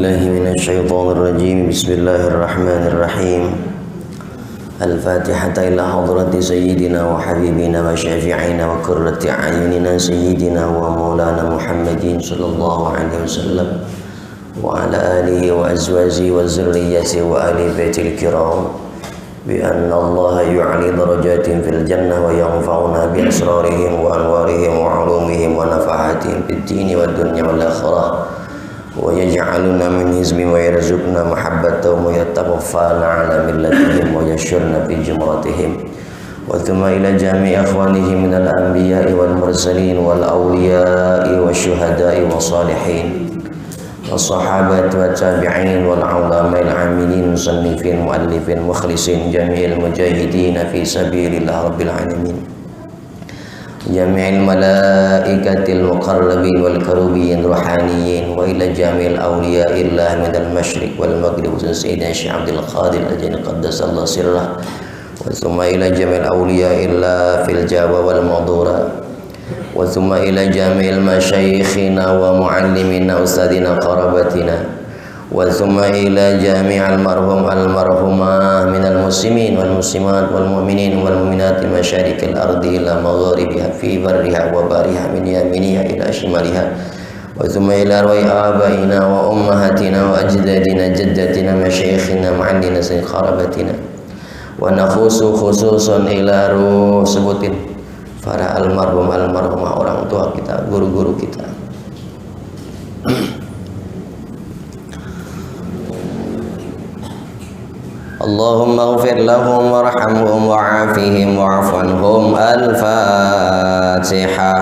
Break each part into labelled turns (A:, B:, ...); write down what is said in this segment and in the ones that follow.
A: بالله من الشيطان الرجيم بسم الله الرحمن الرحيم الفاتحة إلى حضرة سيدنا وحبيبنا وشافعنا وقرة أعيننا سيدنا ومولانا محمد صلى الله عليه وسلم وعلى آله وأزواجه وذريته وآل بيت الكرام بأن الله يعلي درجات في الجنة وينفعنا بأسرارهم وأنوارهم وعلومهم ونفحاتهم في الدين والدنيا والآخرة ويجعلنا من حزبهم ويرزقنا محبتهم ويتوفانا على ملتهم ويشرنا في جمرتهم وثم إلى جميع إخوانهم من الأنبياء والمرسلين والأولياء والشهداء والصالحين والصحابة والتابعين والعلماء العاملين مصنفين مؤلفين مخلصين جميع المجاهدين في سبيل الله رب العالمين جميع الملائكة المقربين والكروبين الروحانيين وإلى جميع الأولياء الله من المشرق والمغرب سيدنا الشيخ عبد القادر الذي قدس الله سره وثم إلى جميع الأولياء الله في الجوى والمضورة وثم إلى جميع مشايخنا ومعلمنا أستاذنا قرابتنا وثم إلى جميع المرحومة من المسلمين والمسلمات والمؤمنين والمؤمنات مشارق الأرض إلى مغاربها في برها وبارها من يمينها إلى شمالها وثم إلى أرواح آبائنا وأمهاتنا وأجدادنا جداتنا مشايخنا معلمنا قرابتنا ونخص خصوصا إلى روح sebutin para almarhumah orang tua kita, guru-guru kita. Allahumma ighfir lahum warhamhum wa'afihim wa'fu anhum. Al-Fatihah.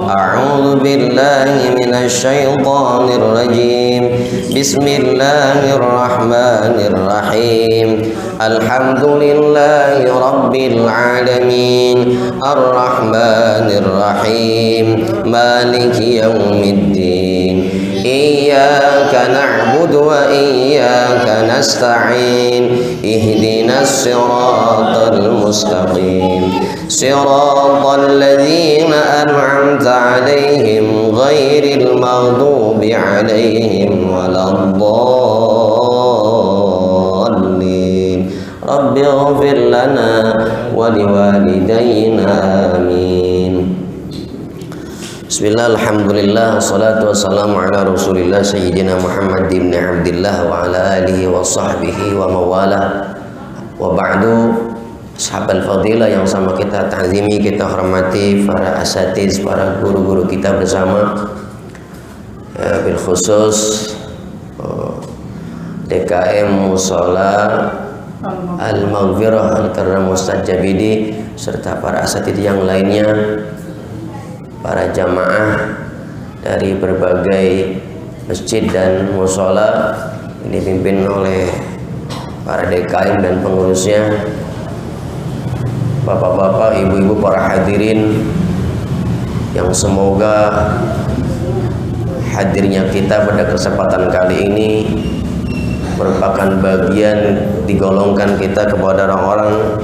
A: A'udzu billahi minasy syaithanir rajim. Bismillahirrahmanirrahim. Alhamdulillahi rabbil alamin. Ar-Rahmanir Rahim. Maliki yaumiddin. Iyyaka na'budu wa iyyaka nasta'in. Ihdinas siratal mustaqim. Siratal ladzina an'amta 'alaihim ghairil maghdubi 'alaihim waladdallin. Rabbi ighfir lana wa liwalidayna amin. Bismillah, alhamdulillah, wassalatu wassalamu ala rasulillah sayyidina Muhammad ibn Abdillah wa ala alihi wa sahbihi wa mawalah. Wa ba'du, sahabat fadilah yang sama kita ta'zimi, kita hormati para asatiz, para guru-guru kita bersama, bil khusus DKM Mushola Al-Maghfirah Al-Karam Ustadz Jabidi serta para asatid yang lainnya, para jamaah dari berbagai masjid dan mushola yang dipimpin oleh para DKM dan pengurusnya, bapak-bapak, ibu-ibu, para hadirin yang semoga hadirnya kita pada kesempatan kali ini merupakan bagian digolongkan kita kepada orang-orang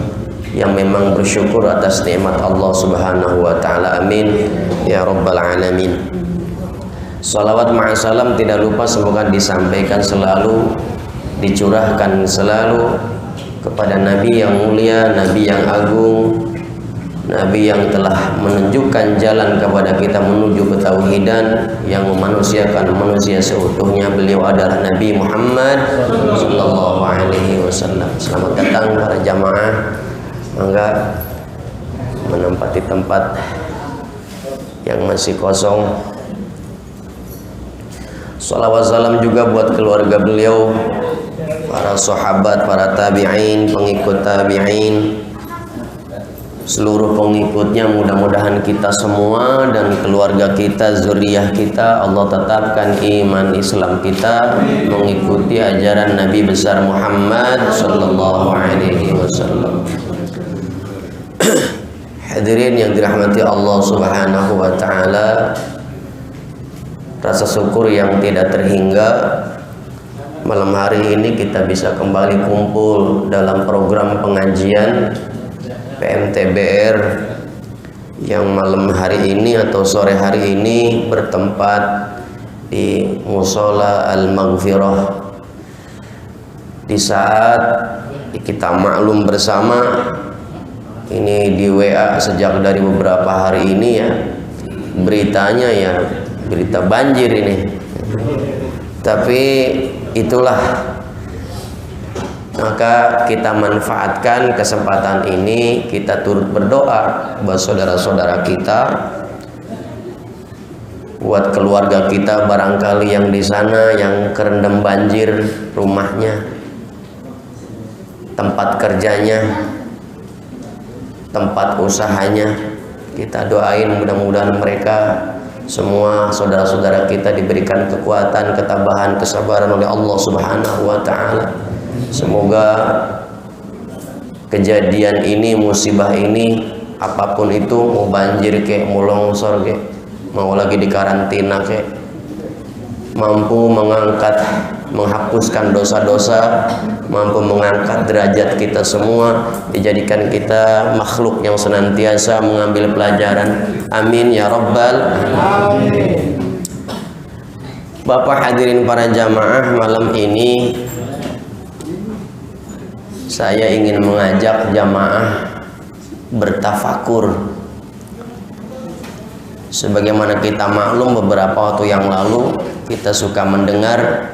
A: yang memang bersyukur atas nikmat Allah Subhanahu wa taala. Amin ya rabbal alamin. Salawat ma'asalam tidak lupa semoga disampaikan selalu, dicurahkan selalu kepada Nabi yang mulia, Nabi yang agung, Nabi yang telah menunjukkan jalan kepada kita menuju ketauhidan, yang memanusiakan manusia seutuhnya. Beliau adalah Nabi Muhammad sallallahu alaihi wasallam. Selamat datang para jamaah. Mangga menempati tempat yang masih kosong. Salawat salam juga buat keluarga beliau, para sahabat, para tabi'in, pengikut tabi'in, seluruh pengikutnya. Mudah-mudahan kita semua dan keluarga kita, zuriyah kita, Allah tetapkan iman Islam kita mengikuti ajaran Nabi besar Muhammad sallallahu alaihi wasallam. Hadirin yang dirahmati Allah Subhanahu wa taala, rasa syukur yang tidak terhingga malam hari ini kita bisa kembali kumpul dalam program pengajian PMTBR yang malam hari ini atau sore hari ini bertempat di Musola Al-Maghfirah. Di saat kita maklum bersama, ini di WA sejak dari beberapa hari ini ya, beritanya ya berita banjir ini. Tapi itulah, maka kita manfaatkan kesempatan ini, kita turut berdoa buat saudara-saudara kita, buat keluarga kita barangkali yang di sana yang kerendam banjir rumahnya, tempat kerjanya, tempat usahanya. Kita doain mudah-mudahan mereka semua, saudara-saudara kita, diberikan kekuatan, ketabahan, kesabaran oleh Allah Subhanahu wa ta'ala. Semoga kejadian ini, musibah ini, apapun itu, mau banjir kek, mau longsor kek, mau lagi di karantina kek, mampu mengangkat, menghapuskan dosa-dosa, mampu mengangkat derajat kita semua, dijadikan kita makhluk yang senantiasa mengambil pelajaran. Amin ya rabbal alamin. Bapak hadirin para jamaah, malam ini saya ingin mengajak jamaah bertafakur. Sebagaimana kita maklum, beberapa waktu yang lalu kita suka mendengar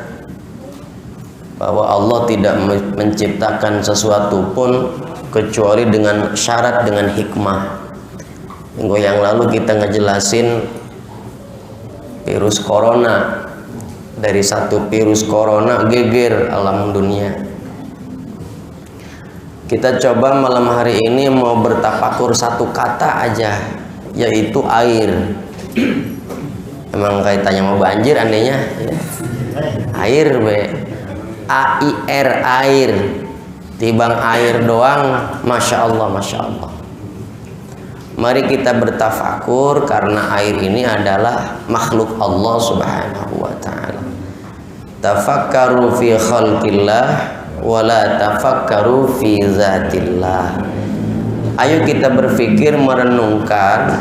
A: bahwa Allah tidak menciptakan sesuatu pun kecuali dengan syarat, dengan hikmah. Minggu yang lalu kita ngejelasin virus corona. Dari satu virus corona geger alam dunia. Kita coba malam hari ini mau bertafakur satu kata aja, yaitu air. Emang kaitannya mau banjir andainya ya. Air be, A-I-R, air. Tibang air doang, masya Allah, masya Allah. Mari kita bertafakur, karena air ini adalah makhluk Allah Subhanahu wa ta'ala. Tafakkaru fi khalqillah wala tafakkaru fi zatillah. Ayo kita berpikir, merenungkan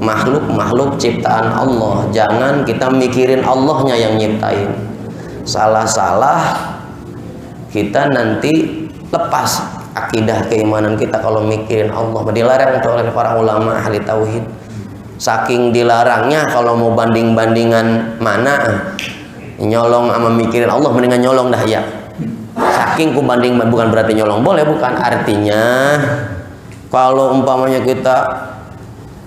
A: makhluk-makhluk ciptaan Allah. Jangan kita mikirin Allahnya yang nyiptain. Salah-salah kita nanti lepas akidah keimanan kita kalau mikirin Allah. Dilarang oleh para ulama ahli tauhid. Saking dilarangnya, kalau mau banding-bandingan mana, nyolong sama mikirin Allah, mendingan nyolong dah ya. Saking ku banding, bukan berarti nyolong boleh, bukan. Artinya kalau umpamanya kita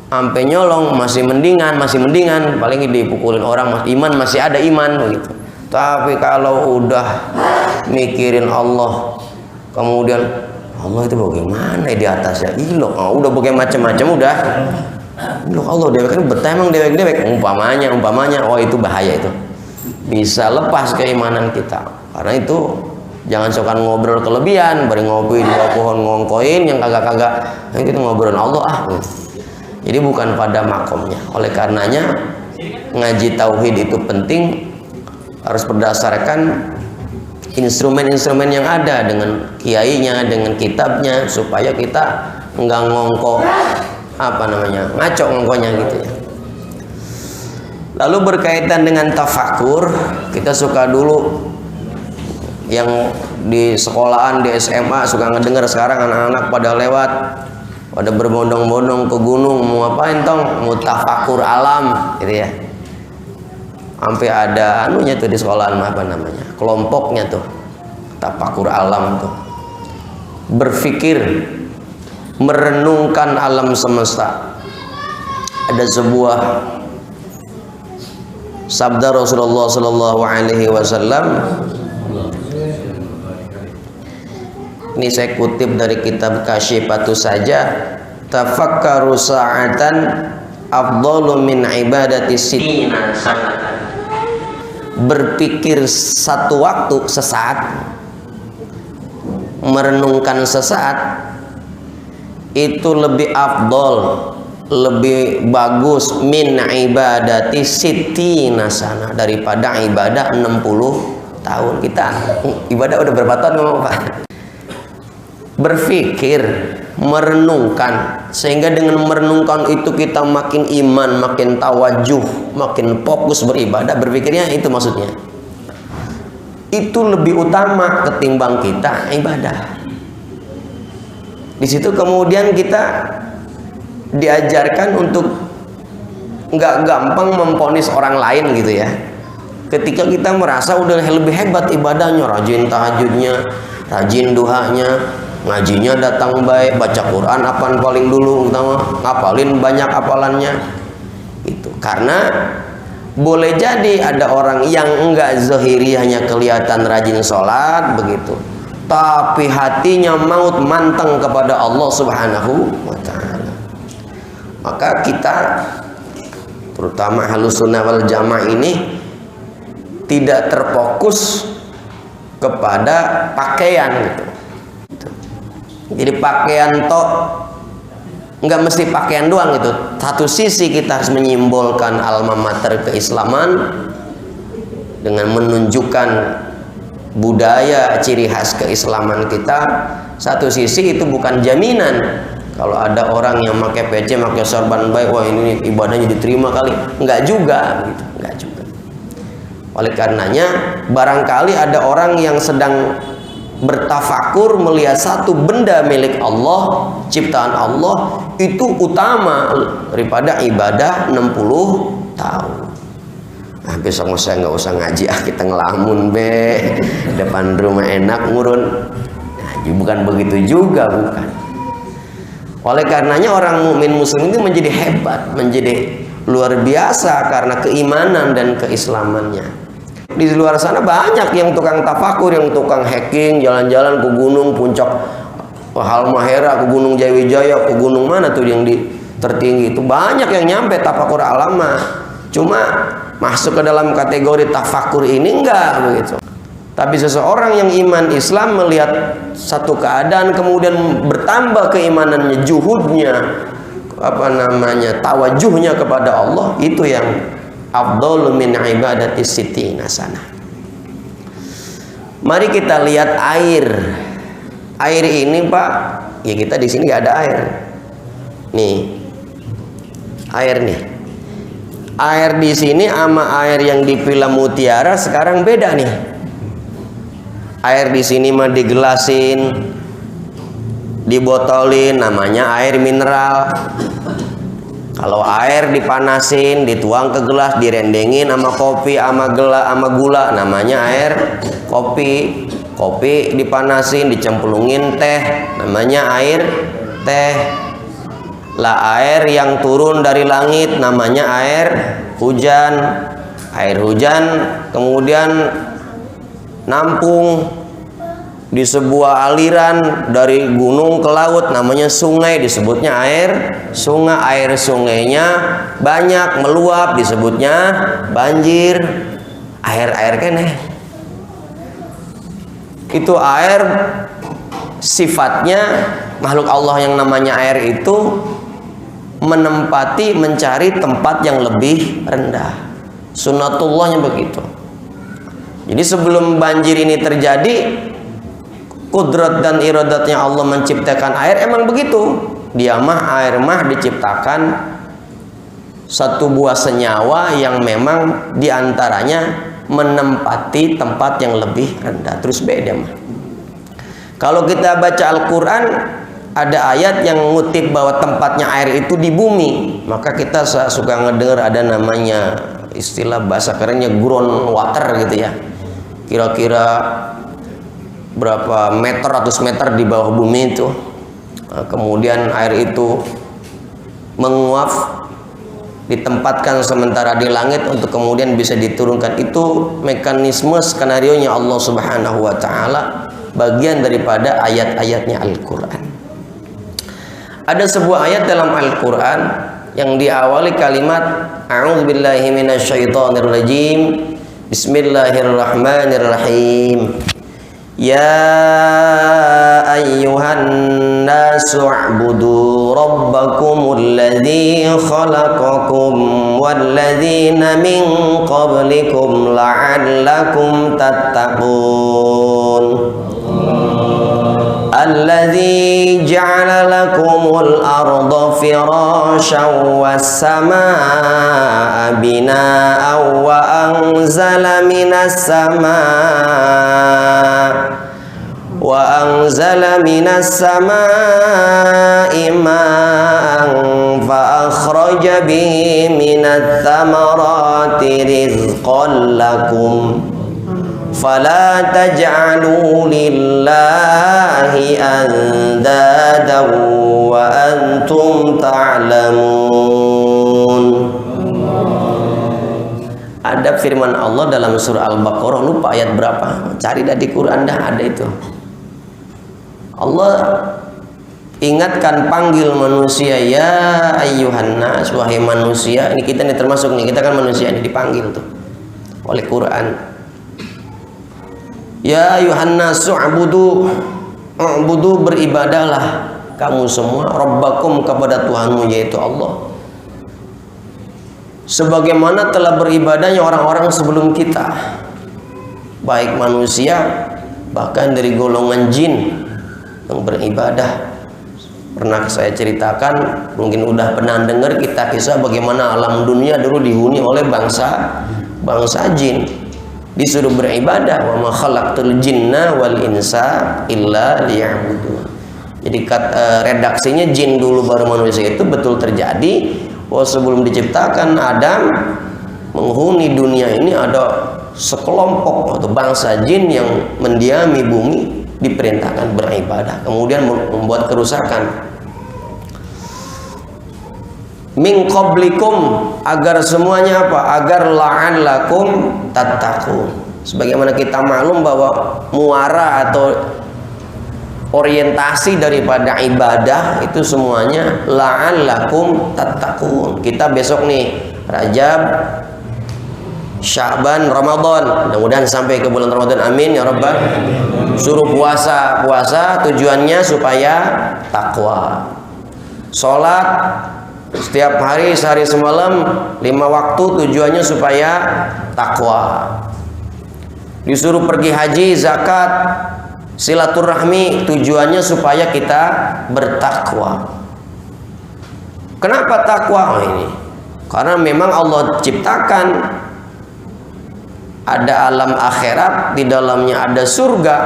A: sampai nyolong masih mendingan, paling dipukulin orang, iman masih ada iman begitu. Tapi kalau udah mikirin Allah, kemudian Allah itu bagaimana di atasnya, ilok, udah bagaimana macam-macam udah. Ilok Allah dewek kan betah emang dewek umpamanya, oh itu bahaya, itu bisa lepas keimanan kita. Karena itu jangan suka ngobrol kelebihan, bari ngopi di bawah pohon ngongkoin yang kagak-kagak, yang kita ngobrolin Allah Jadi bukan pada makomnya. Oleh karenanya ngaji tauhid itu penting, harus berdasarkan instrumen-instrumen yang ada, dengan kiainya, dengan kitabnya, supaya kita enggak ngongko ngaco ngongkonya gitu ya. Lalu berkaitan dengan tafakur, kita suka dulu yang di sekolahan, di SMA suka ngedengar, sekarang anak-anak pada lewat, pada berbondong-bondong ke gunung, mau ngapain tong? Mau tafakur alam gitu ya. Sampai ada anunya tuh di sekolahan, kelompoknya tuh, tafakur alam tuh. Berpikir, merenungkan alam semesta. Ada sebuah sabda Rasulullah sallallahu alaihi wasallam. Ini saya kutip dari kitab Kasyifatus Saja. Tafakkaru sa'atan afdalu min ibadati sittina sanatan. Berpikir satu waktu, sesaat, merenungkan sesaat, itu lebih afdol, lebih bagus min ibadati sittina sana, daripada ibadah 60 tahun. Kita ibadah udah berapa tahun ngomong Pak? Berpikir, merenungkan sehingga dengan merenungkan itu kita makin iman, makin tawajuh, makin fokus beribadah. Berpikirnya itu maksudnya. Itu lebih utama ketimbang kita ibadah. Di situ kemudian kita diajarkan untuk nggak gampang memvonis orang lain gitu ya. Ketika kita merasa udah lebih hebat ibadahnya, rajin tahajudnya, rajin duhanya, ngajinya datang baik, baca Quran apaan paling dulu, ngapalin banyak apalannya. Itu karena boleh jadi ada orang yang enggak zahiriyahnya kelihatan rajin sholat begitu, tapi hatinya maut manteng kepada Allah Subhanahu wa ta'ala. Maka kita terutama Ahlussunnah wal Jamaah ini tidak terfokus kepada pakaian gitu. Jadi pakaian tok nggak mesti pakaian doang gitu. Satu sisi kita harus menyimbolkan alma mater keislaman dengan menunjukkan budaya ciri khas keislaman kita. Satu sisi itu bukan jaminan kalau ada orang yang pakai peci, pakai sorban baik, wah ini ibadahnya diterima kali. Enggak juga gitu, enggak juga. Oleh karenanya barangkali ada orang yang sedang bertafakur melihat satu benda milik Allah, ciptaan Allah itu utama daripada ibadah 60 tahun. Nah, besok saya nggak usah ngaji, kita ngelamun be depan rumah enak ngurun. Nah, bukan begitu juga, bukan. Oleh karenanya orang mukmin muslim itu menjadi hebat, menjadi luar biasa karena keimanan dan keislamannya. Di luar sana banyak yang tukang tafakur, yang tukang hacking, jalan-jalan ke gunung puncak Halmahera, ke gunung Jayawijaya, ke gunung mana tuh yang di tertinggi itu, banyak yang nyampe tafakur alama. Cuma masuk ke dalam kategori tafakur ini enggak begitu. Tapi seseorang yang iman Islam melihat satu keadaan kemudian bertambah keimanannya, juhudnya, tawajuhnya kepada Allah, itu yang afdhalu min ibadati sittina sanah. Mari kita lihat air. Air ini Pak, ya kita di sini nggak ada air. Nih, air nih. Air di sini sama air yang di Villa Mutiara sekarang beda nih. Air di sini mah digelasin, dibotolin, namanya air mineral. Kalau air dipanasin, dituang ke gelas, direndengin sama kopi, sama gula, namanya air kopi. Kopi dipanasin, dicemplungin teh, namanya air teh. Lah air yang turun dari langit namanya air hujan. Air hujan kemudian nampung di sebuah aliran dari gunung ke laut, namanya sungai, disebutnya air sungai. Air sungainya banyak meluap, disebutnya banjir. Air keneh itu air, sifatnya makhluk Allah yang namanya air itu menempati, mencari tempat yang lebih rendah. Sunnatullahnya begitu. Jadi sebelum banjir ini terjadi, kudrat dan iradatnya Allah menciptakan air emang begitu. Dia mah air mah diciptakan satu buah senyawa yang memang diantaranya menempati tempat yang lebih rendah. Terus beda mah. Kalau kita baca Al-Quran, ada ayat yang ngutip bahwa tempatnya air itu di bumi, maka kita suka ngedengar ada namanya istilah bahasa kerennya ground water gitu ya. Kira-kira berapa meter, ratus meter di bawah bumi itu. Nah, kemudian air itu menguap, ditempatkan sementara di langit untuk kemudian bisa diturunkan. Itu mekanisme skenario nya Allah Subhanahu wa ta'ala, bagian daripada ayat-ayatnya Al-Quran. Ada sebuah ayat dalam Al-Quran yang diawali kalimat a'udzubillahi minasyaitonirrajim, bismillahirrahmanirrahim. Ya ayyuhan nasu a'budu rabbakumul ladzi khalaqakum walladzina min qablikum la'allakum tattaqun. Alladzi ja'ala lakumul arda firasyan was samaa'a bina'an wa anzala minas samaa'i ma'an fa akhraja bihi minats thamarati rizqan lakum fala taj'alu lillahi andadan wa antum ta'lamun. Ada firman Allah dalam surah Al-Baqarah, lupa ayat berapa, cari di Quran dah ada itu. Allah ingatkan, panggil manusia, ya ayyuhan nas, wahai manusia. Ini kita nih termasuk nih, kita kan manusia ini dipanggil tuh oleh Quran. Ya ayyuhan nas u'budu beribadahlah kamu semua rabbakum, kepada Tuhanmu yaitu Allah, sebagaimana telah beribadahnya orang-orang sebelum kita, baik manusia bahkan dari golongan jin yang beribadah. Pernah saya ceritakan, mungkin udah pernah dengar kisah bagaimana alam dunia dulu dihuni oleh bangsa jin, disuruh beribadah, wa ma khalaqtul jinna wal insa illa liya'budun. Jadi redaksinya jin dulu baru manusia itu betul terjadi. Sebelum diciptakan Adam menghuni dunia ini ada sekelompok atau bangsa jin yang mendiami bumi, diperintahkan beribadah, kemudian membuat kerusakan. Min qablikum, agar semuanya apa? Agar la'allakum tattaqun. Sebagaimana kita maklum bahwa muara atau orientasi daripada ibadah itu semuanya la'allakum tattaqun. Kita besok nih Rajab, Sya'ban, Ramadan, mudah-mudahan sampai ke bulan Ramadan, amin ya rabbal. Suruh puasa tujuannya supaya takwa. Sholat setiap hari sehari semalam 5 waktu tujuannya supaya takwa. Disuruh pergi haji, zakat, silaturahmi tujuannya supaya kita bertakwa. Kenapa takwa? Ini karena memang Allah ciptakan ada alam akhirat, di dalamnya ada surga,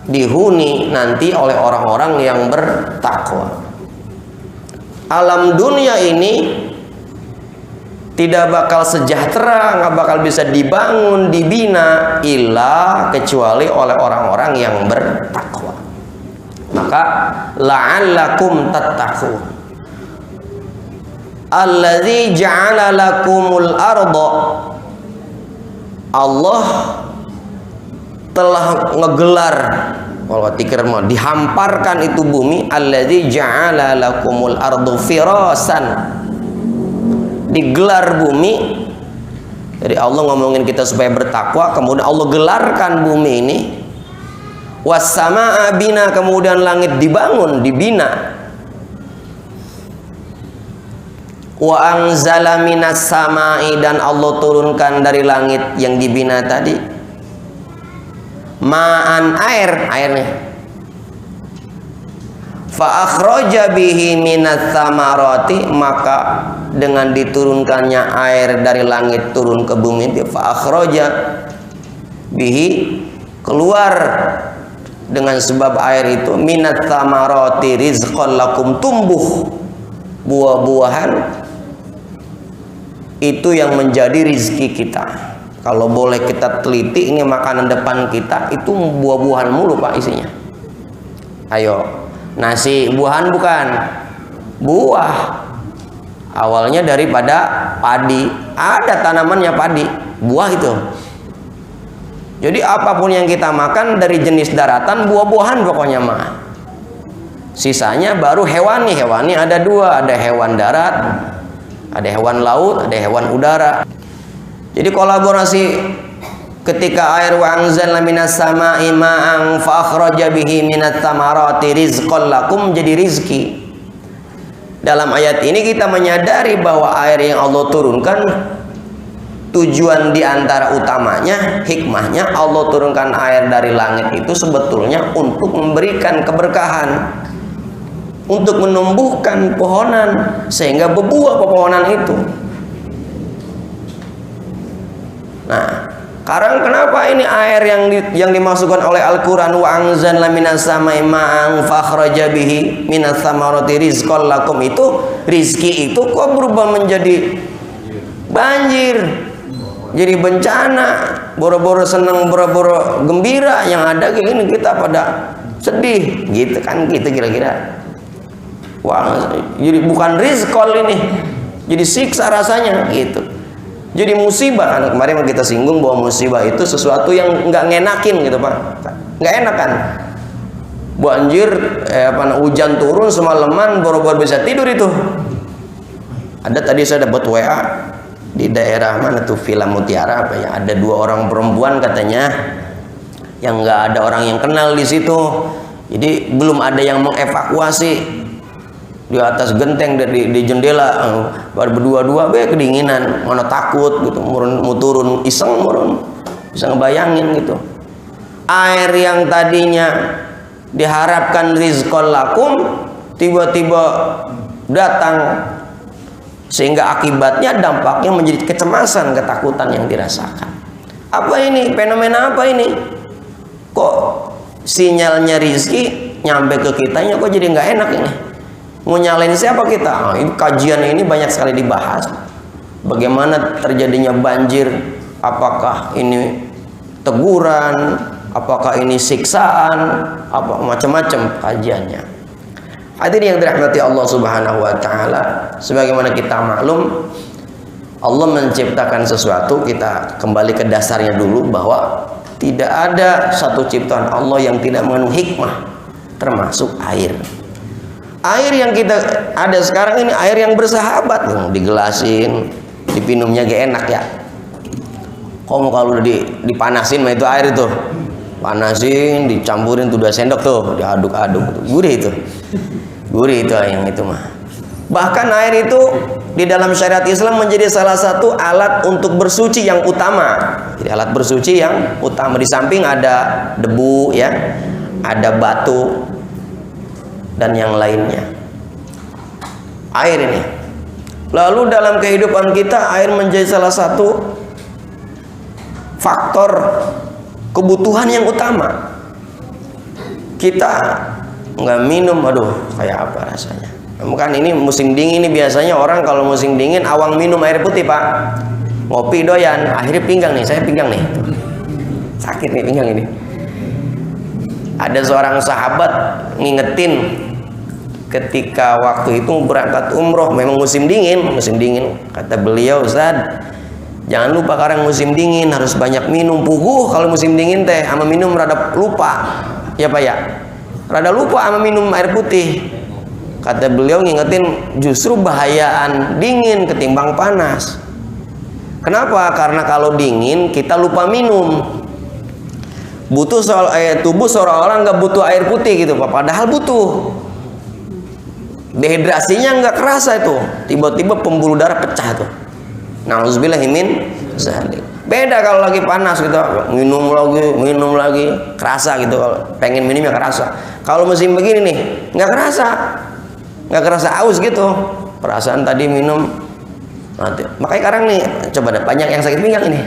A: dihuni nanti oleh orang-orang yang bertakwa. Alam dunia ini tidak bakal sejahtera, nggak bakal bisa dibangun, dibina illa kecuali oleh orang-orang yang bertakwa. Maka la'allakum tattaqun. Alladzi ja'ala lakumul arda, Allah telah ngegelar, kalau tikir mau dihamparkan itu bumi. Alladzi ja'ala lakumul ardu firasan, digelar bumi. Jadi Allah ngomongin kita supaya bertakwa, kemudian Allah gelarkan bumi ini. Was samaa bina, kemudian langit dibangun, dibina. Wa anzala minas samai, dan Allah turunkan dari langit yang dibina tadi ma'an, airnya. Fa akhraja bihi minats thamarati, maka dengan diturunkannya air dari langit turun ke bumi, fa akhraja bihi, keluar dengan sebab air itu, minats thamarati rizqan lakum, tumbuh buah-buahan itu yang menjadi rizki kita. Kalau boleh kita teliti, ini makanan depan kita itu buah-buahan mulu Pak isinya. Ayo, nasi buahan bukan? Buah. Awalnya daripada padi, ada tanamannya padi, buah itu. Jadi apapun yang kita makan dari jenis daratan, buah-buahan pokoknya mah. Sisanya baru hewani. Hewani ada dua, ada hewan darat, ada hewan laut, ada hewan udara. Jadi kolaborasi ketika air wa anzalna minas sama'i ma'an fa akhraja bihi minats thamarati rizqan lakum, jadi rizki. Dalam ayat ini kita menyadari bahwa air yang Allah turunkan tujuan diantara utamanya, hikmahnya Allah turunkan air dari langit itu sebetulnya untuk memberikan keberkahan, untuk menumbuhkan pohonan sehingga berbuah pepohonan itu. Nah, sekarang kenapa ini air yang dimasukkan oleh Al-Quran, wa anzalna minas samai ma'an fakhraja bihi minas samarati rizqan lakum, itu rizki itu kok berubah menjadi banjir, jadi bencana, boro-boro senang, boro-boro gembira, yang ada gini kita pada sedih gitu kan, gitu kira-kira. Wah, jadi bukan rizqan ini, jadi siksa rasanya gitu. Jadi musibah kan, kemarin kita singgung bahwa musibah itu sesuatu yang nggak ngenakin gitu Pak, nggak enak kan. Banjir, hujan turun semalaman, boro-boro bisa tidur itu. Ada tadi saya dapat WA di daerah mana tuh, Villa Mutiara apa ya, ada 2 orang perempuan katanya yang nggak ada orang yang kenal di situ. Jadi belum ada yang mengevakuasi. Di atas genteng, di jendela berdua-dua kedinginan, mana takut gitu, mau turun iseng murun, bisa ngebayangin gitu. Air yang tadinya diharapkan rizqan lakum tiba-tiba datang, sehingga akibatnya dampaknya menjadi kecemasan, ketakutan yang dirasakan. Apa ini? Fenomena apa ini? Kok sinyalnya rizki nyampe ke kitanya kok jadi nggak enak ini? Mau nyalain siapa kita? Nah, ini kajian ini banyak sekali dibahas. Bagaimana terjadinya banjir? Apakah ini teguran? Apakah ini siksaan? Apa macam-macam kajiannya. Hadirin yang dirahmati Allah Subhanahu wa taala, sebagaimana kita maklum, Allah menciptakan sesuatu, kita kembali ke dasarnya dulu bahwa tidak ada satu ciptaan Allah yang tidak mengandung hikmah, termasuk air. Air yang kita ada sekarang ini air yang bersahabat, yang digelasin, dipinumnya gak enak ya. Kalau udah dipanasin mah itu air itu, panasin, dicampurin tuh 2 sendok tuh, diaduk-aduk, gurih itu, gurih itu yang itu mah. Bahkan air itu di dalam syariat Islam menjadi salah satu alat untuk bersuci yang utama. Jadi alat bersuci yang utama, di samping ada debu ya, ada batu dan yang lainnya. Air ini. Lalu dalam kehidupan kita air menjadi salah satu faktor kebutuhan yang utama. Kita nggak minum, aduh kayak apa rasanya. Bukan ini musim dingin ini, biasanya orang kalau musim dingin awang minum air putih Pak. Ngopi doyan, akhirnya pinggang nih, saya pinggang nih. Sakit nih pinggang ini. Ada seorang sahabat ngingetin ketika waktu itu berangkat umroh, memang musim dingin. Kata beliau, Ustaz, jangan lupa sekarang musim dingin harus banyak minum. Puguh kalau musim dingin teh sama minum rada lupa. Ya Pak ya, rada lupa sama minum air putih. Kata beliau ngingetin, justru bahayaan dingin ketimbang panas. Kenapa? Karena kalau dingin kita lupa minum. Butuh tubuh seolah-olah nggak butuh air putih gitu Pak, padahal butuh. Dehidrasinya nggak kerasa itu, tiba-tiba pembuluh darah pecah tuh. Nauzubillahimin zalik. Beda kalau lagi panas gitu, minum lagi, kerasa gitu. Kalau pengen minumnya kerasa. Kalau musim begini nih, nggak kerasa aus gitu. Perasaan tadi minum, nanti. Makanya sekarang nih, coba deh, banyak yang sakit pinggang ini.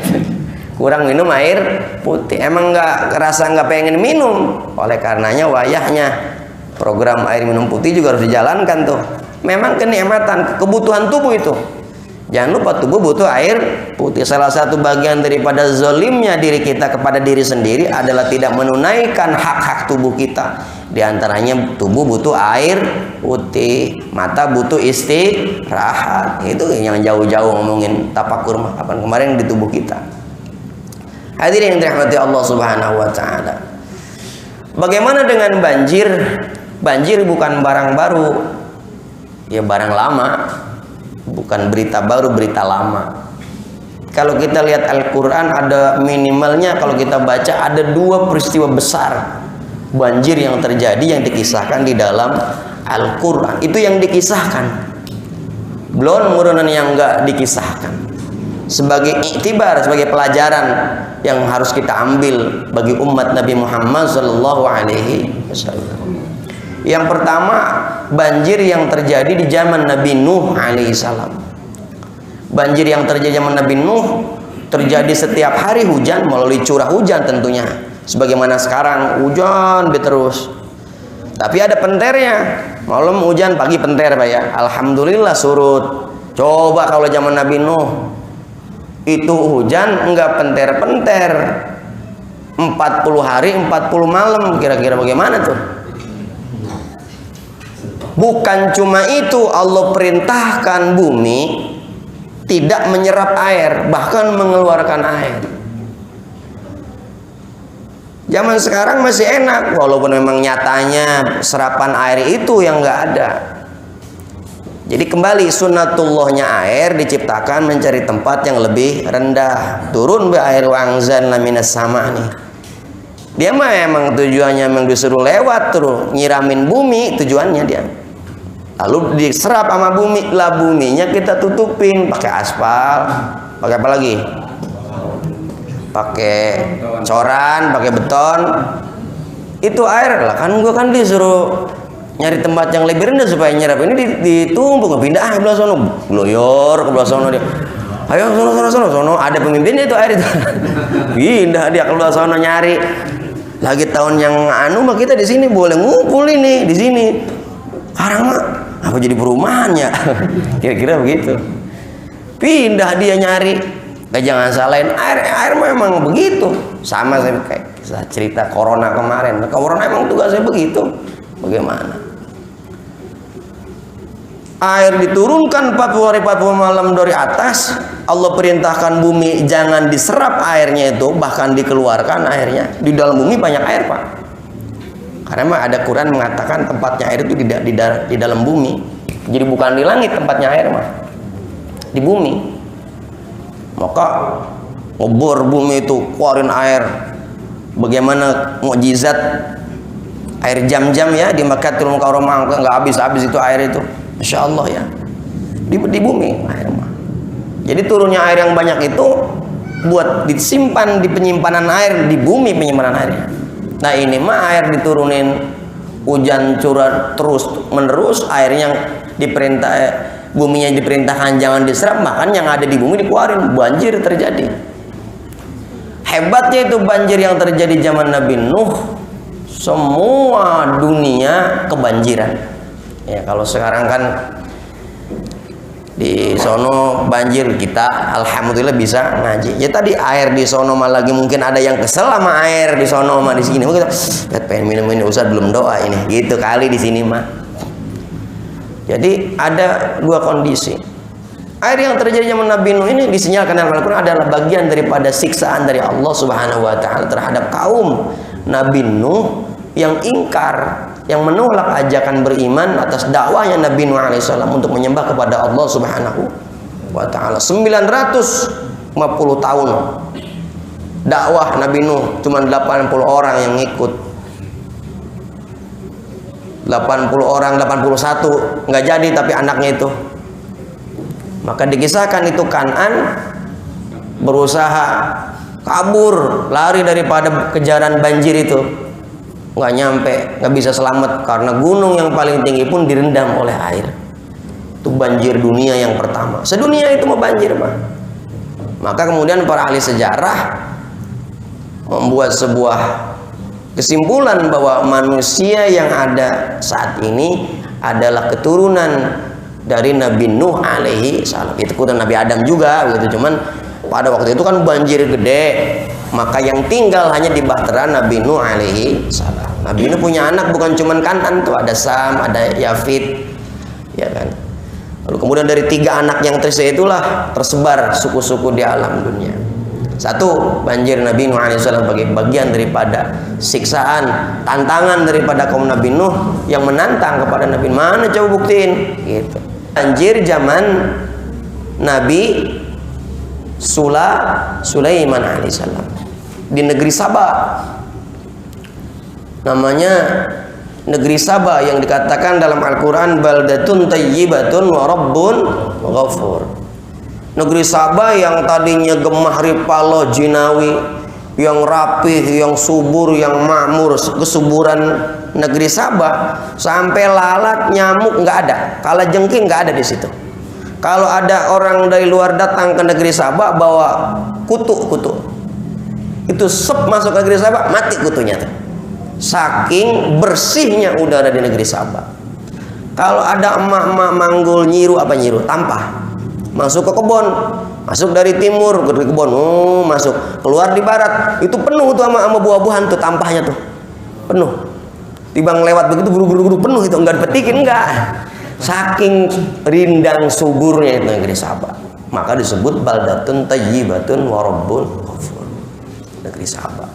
A: Kurang minum air putih, emang nggak pengen minum. Oleh karenanya wayahnya program air minum putih juga harus dijalankan tuh. Memang kenikmatan, kebutuhan tubuh itu. Jangan lupa tubuh butuh air putih. Salah satu bagian daripada zolimnya diri kita kepada diri sendiri adalah tidak menunaikan hak-hak tubuh kita. Di antaranya tubuh butuh air putih, mata butuh istirahat. Itu yang jauh-jauh ngomongin tafakur kapan kemarin di tubuh kita. Hadirin yang dirahmati Allah Subhanahu wa taala. Bagaimana dengan banjir? Banjir bukan barang baru. Ya barang lama. Bukan berita baru, berita lama. Kalau kita lihat Al-Quran, ada minimalnya kalau kita baca ada 2 peristiwa besar banjir yang terjadi yang dikisahkan di dalam Al-Quran. Itu yang dikisahkan, belum urunan yang enggak dikisahkan. sebagai iktibar, sebagai pelajaran yang harus kita ambil bagi umat Nabi Muhammad sallallahu alaihi wasallam. Yang pertama, banjir yang terjadi di zaman Nabi Nuh alaihi salam. Banjir yang terjadi zaman Nabi Nuh terjadi setiap hari hujan melalui curah hujan tentunya. Sebagaimana sekarang hujan terus. Tapi ada penternya. Malam hujan, pagi penter Pak ya. Alhamdulillah surut. Coba kalau zaman Nabi Nuh itu hujan enggak penter-penter 40 hari 40 malam, kira-kira bagaimana tuh? Bukan cuma itu, Allah perintahkan bumi tidak menyerap air, bahkan mengeluarkan air. Zaman sekarang masih enak, walaupun memang nyatanya serapan air itu yang enggak ada. Jadi kembali sunnatullahnya air diciptakan mencari tempat yang lebih rendah. Turun be air wangzan laminas sama nih. Dia mah emang tujuannya memang disuruh lewat terus nyiramin bumi tujuannya dia. Lalu diserap sama bumi, lah buminya kita tutupin pakai aspal, pakai apa lagi? Pakai coran, pakai beton. Itu air lah kan gua kan disuruh nyari tempat yang lebih rendah supaya nyerap ini ditumpuk, pindah ke belah sono, gloyor ke belah sono dia. Ayo sono, ada pemimpinnya itu air itu. Pindah dia ke belah sono nyari. Lagi tahun yang anu mah kita di sini boleh ngumpul ini di sini. Sekarang mah apa jadi perumahannya? Kira-kira begitu. Pindah dia nyari. Jangan salahin air memang begitu. Sama saya kayak cerita corona kemarin. Corona emang tugasnya begitu. Bagaimana? Air diturunkan 40 hari 40 malam dari atas. Allah perintahkan bumi jangan diserap airnya itu, bahkan dikeluarkan airnya. Di dalam bumi banyak air Pak. Karena memang ada Quran mengatakan tempatnya air itu di dalam bumi. Jadi bukan di langit tempatnya air mah, di bumi. Maka ngebor bumi itu keluarin air. Bagaimana mukjizat air jam-jam ya di Makkatul Mukarramah, nggak habis-habis itu air itu, Masya Allah ya, di bumi air mah. Jadi turunnya air yang banyak itu buat disimpan di penyimpanan air di bumi, penyimpanan airnya. Nah ini mah air diturunin hujan curah terus menerus, air yang buminya diperintahkan jangan diserap, makan yang ada di bumi dikeluarin, banjir terjadi. Hebatnya itu banjir yang terjadi zaman Nabi Nuh. Semua dunia kebanjiran. Ya kalau sekarang kan di sono banjir, kita alhamdulillah bisa ngaji. Ya tadi air di sono mah lagi mungkin ada yang kesel sama air di sono mah di sini. Mungkin pengen minum ini Ustaz belum doa ini. Gitu kali di sini mah. Jadi ada dua kondisi. Air yang terjadi zaman Nabi Nuh ini disinyalkan dalam Al-Qur'an adalah bagian daripada siksaan dari Allah Subhanahu wa taala terhadap kaum Nabi Nuh yang ingkar, yang menolak ajakan beriman atas dakwahnya Nabi Nuh alaihissalam untuk menyembah kepada Allah Subhanahu wa taala. 950 tahun dakwah Nabi Nuh, cuma 80 orang yang ngikut. 80 orang, 81 nggak jadi tapi anaknya itu. Maka dikisahkan itu Kan'an berusaha kabur, lari daripada kejaran banjir itu. Nggak nyampe, nggak bisa selamat karena gunung yang paling tinggi pun direndam oleh air. Itu banjir dunia yang pertama. Sedunia itu mau banjir Pak. Maka kemudian para ahli sejarah membuat sebuah kesimpulan bahwa manusia yang ada saat ini adalah keturunan dari Nabi Nuh alaihi salam. Itu keturunan Nabi Adam juga gitu. Cuman pada waktu itu kan banjir gede, maka yang tinggal hanya di bahtera Nabi Nuh alaihi salam. Nabi Nuh punya anak bukan cuman Kan'an tuh, ada Sam, ada Yafid, ya kan. Lalu kemudian dari 3 anak yang tersisa itulah tersebar suku-suku di alam dunia. Satu, banjir Nabi Nuh alaihi salam sebagai bagian daripada siksaan, tantangan daripada kaum Nabi Nuh yang menantang kepada Nabi. Mana coba buktiin? Gitu. Banjir zaman Nabi Sulaiman alaihissalam di negeri Sabah. Namanya negeri Sabah yang dikatakan dalam Al-Quran baldatun tayyibatun wa rabbun ghafur. Negeri Sabah yang tadinya gemah ripalo jinawi, yang rapih, yang subur, yang makmur, kesuburan negeri Sabah, sampai lalat, nyamuk nggak ada, kalajengking nggak ada di situ. Kalau ada orang dari luar datang ke negeri Sabah bawa kutu, itu sep masuk ke negeri Sabah, mati kutunya tuh. Saking bersihnya udara di negeri Sabah. Kalau ada emak-emak manggul nyiru, apa nyiru? Tampah. Masuk ke kebun, masuk dari timur ke kebun, masuk keluar di barat, itu penuh tuh sama buah-buahan tuh, tampahnya tuh penuh. Tibang lewat begitu buru-buru penuh, itu enggak dipetikin, enggak. Saking rindang suburnya itu negeri Sabah, maka disebut baldatun tayyibatun wa rabbun ghafur, negeri Sabah.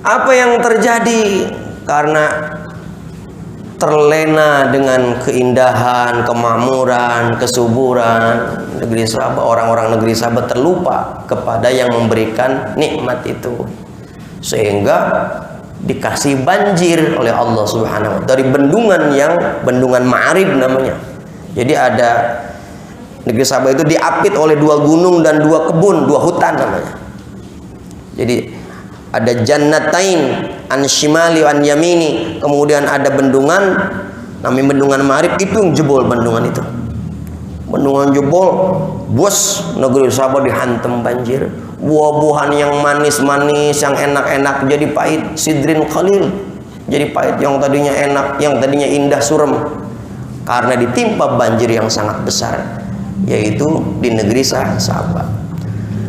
A: Apa yang terjadi? Karena terlena dengan keindahan, kemakmuran, kesuburan negeri Sabah, orang-orang negeri Sabah terlupa kepada yang memberikan nikmat itu, sehingga dikasih banjir oleh Allah Subhanahu wa ta'ala dari bendungan yang bendungan Ma'arib namanya. Jadi ada negeri Sabah itu diapit oleh 2 gunung dan 2 kebun, 2 hutan namanya. Jadi ada jannatain an shimali an yamini, kemudian ada bendungan namanya bendungan Ma'arib, itu yang jebol bendungan itu. Bendungan jebol, bos, negeri Sabah dihantam banjir. Buah-buahan yang manis-manis, yang enak-enak jadi pahit, sidrin khalil jadi pahit, yang tadinya enak, yang tadinya indah surem, karena ditimpa banjir yang sangat besar, yaitu di negeri Sabah.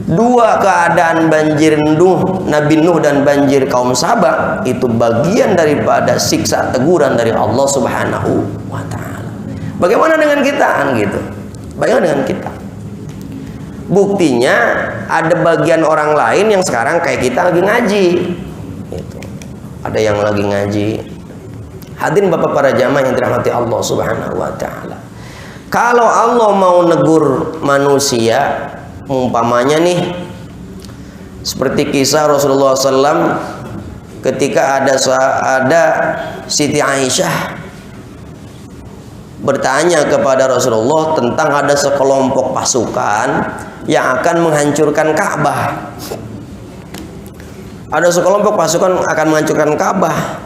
A: 2 keadaan banjir Nabi Nuh dan banjir kaum Sabah itu bagian daripada siksa teguran dari Allah Subhanahu wa ta'ala. Bagaimana dengan kita kan gitu? Bagaimana dengan kita? Buktinya ada bagian orang lain yang sekarang kayak kita lagi ngaji gitu. Ada yang lagi ngaji. Hadirin Bapak para jamaah yang dirahmati Allah Subhanahu wa ta'ala, kalau Allah mau negur manusia, umpamanya nih seperti kisah Rasulullah SAW ketika ada Siti Aisyah bertanya kepada Rasulullah tentang ada sekelompok pasukan yang akan menghancurkan Ka'bah. Ada sekelompok pasukan akan menghancurkan Ka'bah.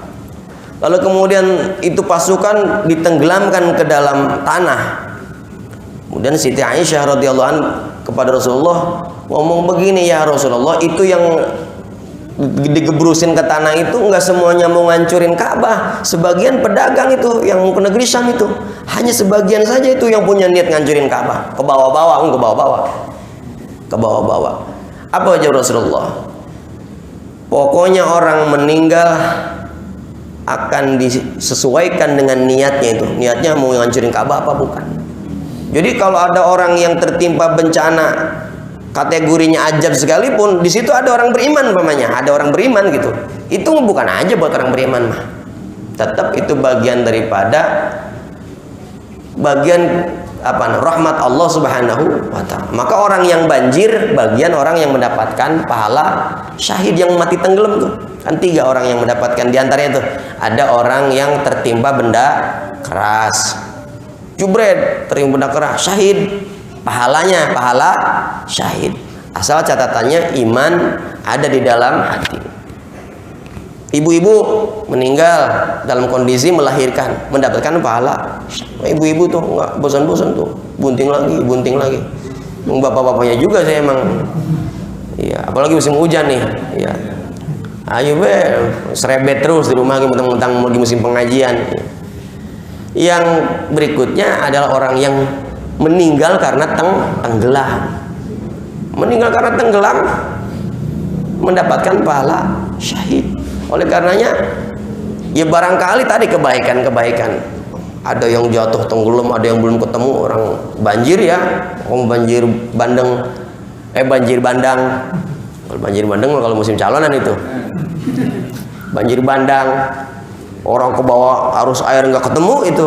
A: Lalu kemudian itu pasukan ditenggelamkan ke dalam tanah. Kemudian Siti Aisyah radhiyallahu anha kepada Rasulullah ngomong begini, ya Rasulullah, itu yang digebrusin ke tanah itu enggak semuanya mau ngancurin Ka'bah. Sebagian pedagang itu yang ke negeri Syam itu, hanya sebagian saja itu yang punya niat ngancurin Ka'bah. Ke bawah-bawah. Apa jawab Rasulullah? Pokoknya orang meninggal akan disesuaikan dengan niatnya itu. Niatnya mau ngancurin Ka'bah apa bukan. Jadi kalau ada orang yang tertimpa bencana kategorinya ajab sekalipun, di situ ada orang beriman umpamanya, ada orang beriman gitu, itu bukan aja buat orang beriman mah, tetap itu bagian daripada rahmat Allah Subhanahu wa ta'ala. Maka orang yang banjir bagian orang yang mendapatkan pahala syahid yang mati tenggelam tuh. Kan 3 orang yang mendapatkan, diantaranya tuh ada orang yang tertimpa benda keras, jubret, tertimpa benda keras, syahid, pahalanya pahala syahid, asal catatannya iman ada di dalam hati. Ibu-ibu meninggal dalam kondisi melahirkan, mendapatkan pahala. Ibu-ibu tuh nggak bosan-bosan tuh, bunting lagi. Bapak-bapaknya juga saya emang, iya, apalagi musim hujan nih, iya. Ayo serebet terus di rumah, mentang-mentang lagi musim pengajian. Yang berikutnya adalah orang yang meninggal karena tenggelam. Meninggal karena tenggelam mendapatkan pahala syahid. Oleh karenanya ya barangkali tadi kebaikan-kebaikan, ada yang jatuh tenggelam, ada yang belum ketemu, orang banjir ya, banjir bandang. Kalau banjir bandang kalau musim calonan itu. Banjir bandang, orang ke bawah arus air nggak ketemu itu.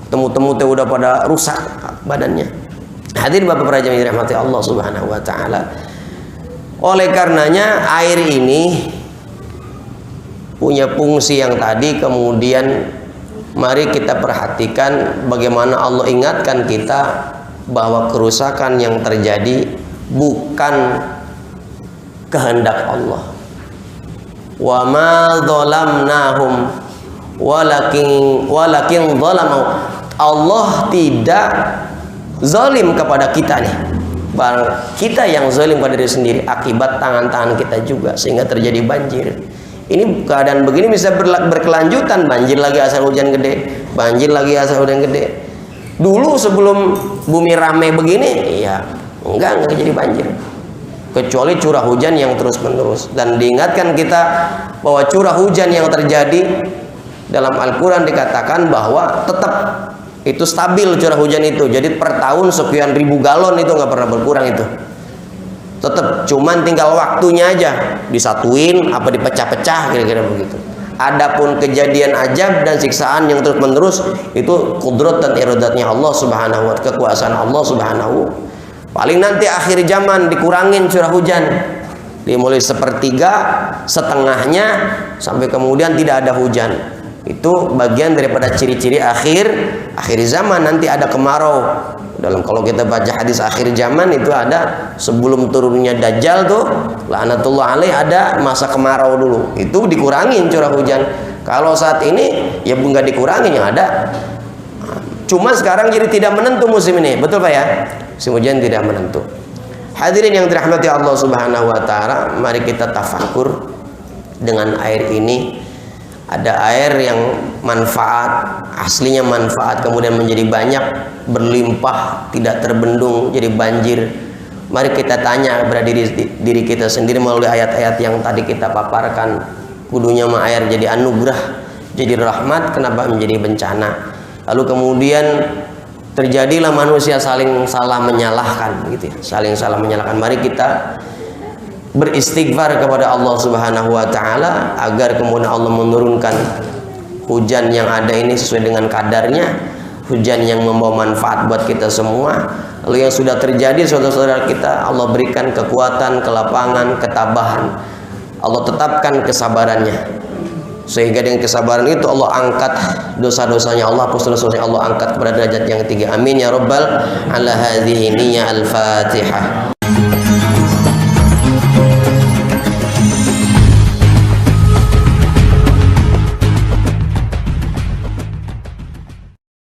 A: Temu-temu teh udah pada rusak badannya. Hadir Bapak para jamaah dirahmati Allah Subhanahu wa ta'ala. Oleh karenanya air ini punya fungsi yang tadi, kemudian mari kita perhatikan bagaimana Allah ingatkan kita bahwa kerusakan yang terjadi bukan kehendak Allah. Wa ma dzalamnahum walakin dzalamu. Allah tidak zalim kepada kita nih. Kita yang zalim pada diri sendiri akibat tangan-tangan kita juga sehingga terjadi banjir. Ini keadaan begini bisa berkelanjutan, banjir lagi asal hujan gede, banjir lagi asal hujan gede. Dulu sebelum bumi ramai begini, ya enggak jadi banjir. Kecuali curah hujan yang terus-menerus. Dan diingatkan kita bahwa curah hujan yang terjadi dalam Al-Quran dikatakan bahwa tetap itu stabil curah hujan itu. Jadi per tahun sekian ribu galon itu nggak pernah berkurang itu. Tetap, cuman tinggal waktunya aja disatuin apa dipecah-pecah kira-kira begitu. Adapun kejadian ajab dan siksaan yang terus-menerus itu kudrat dan iradatnya Allah Subhanahu wa ta'ala, kekuasaan Allah Subhanahu. Paling nanti akhir zaman dikurangin curah hujan, dimulai sepertiga, setengahnya, sampai kemudian tidak ada hujan. Itu bagian daripada ciri-ciri akhir zaman. Nanti ada kemarau. Kalau kita baca hadis akhir zaman itu ada sebelum turunnya Dajjal tuh, laknatullah alaih, ada masa kemarau dulu. Itu dikurangin curah hujan. Kalau saat ini ya nggak dikurangin, yang ada. Cuma sekarang jadi tidak menentu musim ini, betul Pak ya? Musim hujan tidak menentu. Hadirin yang dirahmati Allah Subhanahu wa ta'ala, mari kita tafakur dengan air ini. Ada air yang manfaat, aslinya manfaat, kemudian menjadi banyak, berlimpah, tidak terbendung, jadi banjir. Mari kita tanya kepada diri kita sendiri melalui ayat-ayat yang tadi kita paparkan. Kudunya mah air jadi anugerah, jadi rahmat, kenapa menjadi bencana? Lalu kemudian terjadilah manusia saling salah menyalahkan, gitu ya, saling salah menyalahkan. Mari kita beristighfar kepada Allah Subhanahu wa ta'ala agar kemudian Allah menurunkan hujan yang ada ini sesuai dengan kadarnya, hujan yang membawa manfaat buat kita semua. Lalu yang sudah terjadi saudara-saudara kita, Allah berikan kekuatan, kelapangan, ketabahan. Allah tetapkan kesabarannya, sehingga dengan kesabaran itu Allah angkat dosa-dosanya, Allah hapus dosa-dosanya, Allah angkat kepada derajat yang tinggi. Amin ya rabbal ala hadhihi niyya al-Fatihah.